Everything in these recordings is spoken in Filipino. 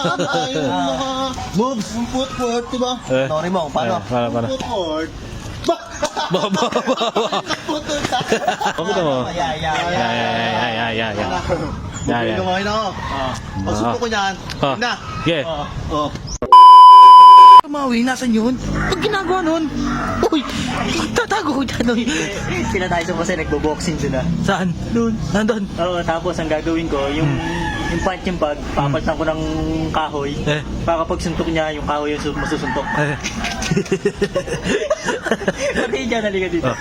Ay, yung mga moves, yung footwork, diba? Sorry mo, paano? Paano? Footwork. Footwork. Pakita mo. Yeah. Yeah. Lumayan ako. Pag suko ko niyan, na. Yeah. Maui, nasan yun? Pag ginagawa nun? Uy, tatago ko dyan. Uy. Sila tayo kasi nagbo-boxing sila. Saan? Doon. Nandun. Oo, tapos ang gagawin ko, yung punching bag, papalitan ko ng kahoy. Para pag suntok niya, yung kahoy yung masusuntok. Pati dyan, halika dito.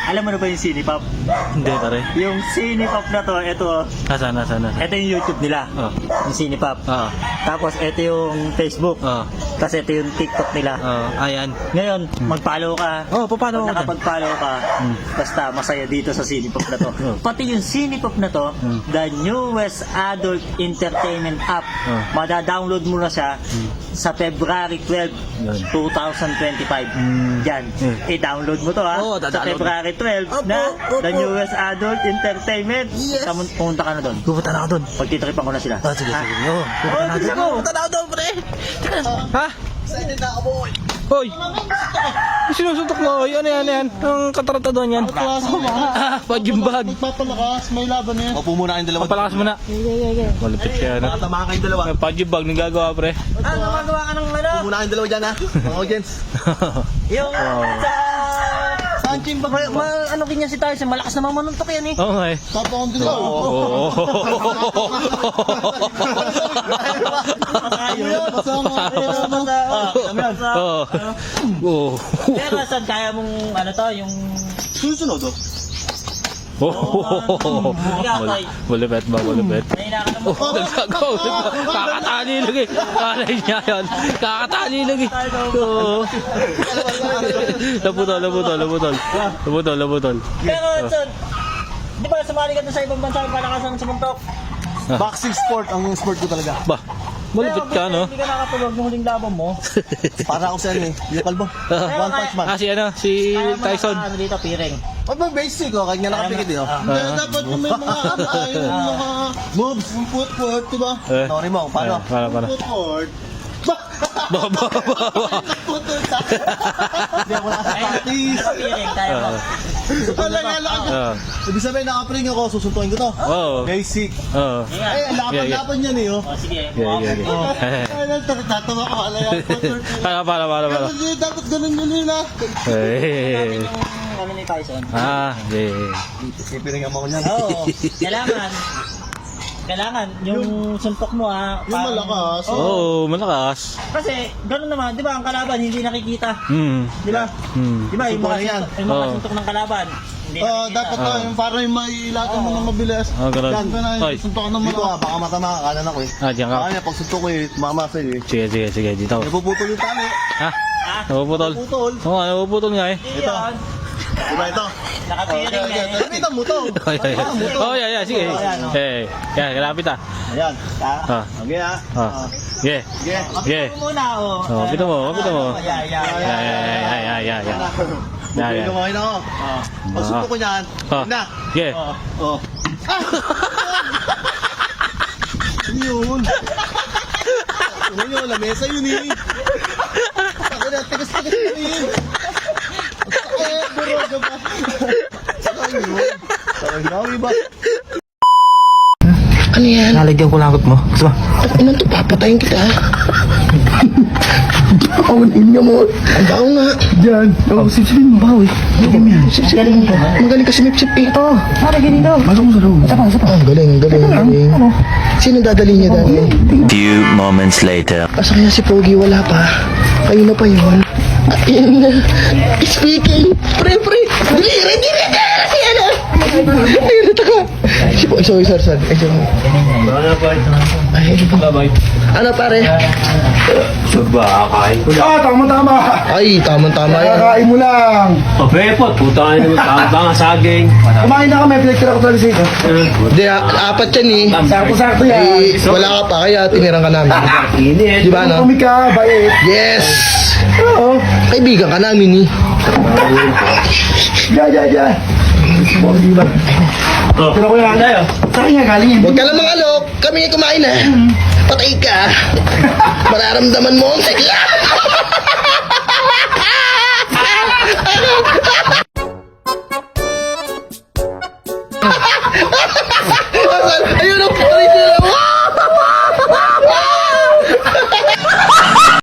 Alam mo na ba yung Cinepop? Hindi pare. Yung Cinepop na to, ito. Nasaan? Ito yung YouTube nila. Yung Cinepop. Tapos ito yung Facebook. Tapos ito yung TikTok nila. Ayan. Ngayon, mag-follow ka. Paano Pag nakapag-follow ka, basta masaya dito sa Cinepop na to. Pati yung Cinepop na to, the newest adult entertainment app. Mada-download mo na siya sa February 12, 2025. Yan. I-download mo to ha. Sa February 12 na the newest adult entertainment. Pumunta ka na doon. Pupunta na ako doon. Pagtitripan ko na sila. Sige. Pupunta na ako doon, pre. Ha? Excited na ako, boy. Hoy! Sinusuntok mo, hoy. Ano yan? Ang katarataduan yan. Pajimbag. Magpapalakas, may laban yan. Opo muna kayong dalawa. Papalakas mo na. Malupit siya, ano? Tama kayong dalawa. Pajimbag, nagagawa, pre. Gumagawa ka ng ano? Opo muna kayong dalawa dyan, ha? Mga audience. Yung sa Sanchim ba? Ano ganyan si Tyson? Malakas na mamanuntok yan eh. Oo nga eh. Tapos din ako. Pero saan kaya mong ano to, yung Susunod, oh. Bulibet ba? nahina ka naman. Nagsagaw. Kakatali lagi. Kalay niya yan. Kakatali lagi. Labutol. Pero son, di ba sumali ka dun sa ibang bansa yung palakasan sa muntok? Boxing sport, ang sport ko talaga. Ba, malupit ka, no? Hindi ka nakatulog ng huling laban mo. Para ako sa ano eh, Leo Calvo. One Punch Man. Si Tyson. Ano dito, piring. Pag may basic, oh, kanya nakapikit eh. Dapat yung may mga yung mga moves, yung footwork, diba? Sorry mo, paano? Paano? Footwork. Footwork. Hindi ako nakasapatis. Piring, kaya mo. Ibig sabihin, nakapiring ako, susuntukin ko to. Basic. Eh, lapan yan eh, oh. O, sige. Ay, tatawa ko, alay. Footwork. Para. Dapat ganun yun na. Ano ni Tyson? Ipiringan mo ko niyan. Oo, kailangan yung suntok mo ha. Yung malakas. Malakas. Kasi gano'n naman, di ba ang kalaban hindi nakikita. Di ba? Di ba yung mga suntok ng kalaban hindi nakikita. Dapat na, yung parang yung may ilatan mo na mabilis. Ganun. Yan, ganun, suntokan ng malakas. Baka matama ka, kanan ako eh. Diyan ka. Kaya pag suntok ko eh, mamasa eh. Sige, dito. Napuputol yung tali. Napuputol? Napuputol. Oo, napuputol nga eh. Ito. Diba ito? Nakapiring na eh. Ano ito, muto? Sige. Yan, kalapit ah. Ayan. Okay ah. Yeah. Kapit mo muna o. Kapit mo. Yeah. Bukay lumayan ako. Pag suntok ko niyan, na. Yeah. Ano yun? Ano yun? Lamesa yun eh. Ako na, tigas-tigas yun eh. Buroga ba? Ano yun? Sarang ba? Ano yan? Nalagyan ko langot mo. Gusto mo? Ano to? Papatayin kita. Bawin niya mo. Ang baho nga. Diyan. Sipsipin mo baho eh. Sipsipin mo. Magaling ka sumipsip eh. Oo. Magaling dito. Masok mo sa loob. Isa pa. Ang galing. Sino dadali niya dali? Few moments later. Asa kaya si Pogi wala pa? Kayo na pa yun. Ayun na. Speaking. Pre. Ready. Ayan na. Nirita ka. Sorry. Ano pare? Kain ko lang. Tama. Ay, tama-tama yan. Kakain mo lang. Pabepot, puta ka naman. Tama saging. Kumain na kami, pinagtira ko talaga dito. Hindi, apat yan eh. Sakto yan. Wala ka pa, kaya tinirang ka namin. Init. Di ba, no? Kumi ka, bait. Yes! Oo. Kaibigan ka namin eh. Diyan. Di ba? Pero ko yan. Sa kanya galing. Huwag ka lang mga alok, kami kumain na. patay ka, mararamdaman mo ang sigla. Ayun o,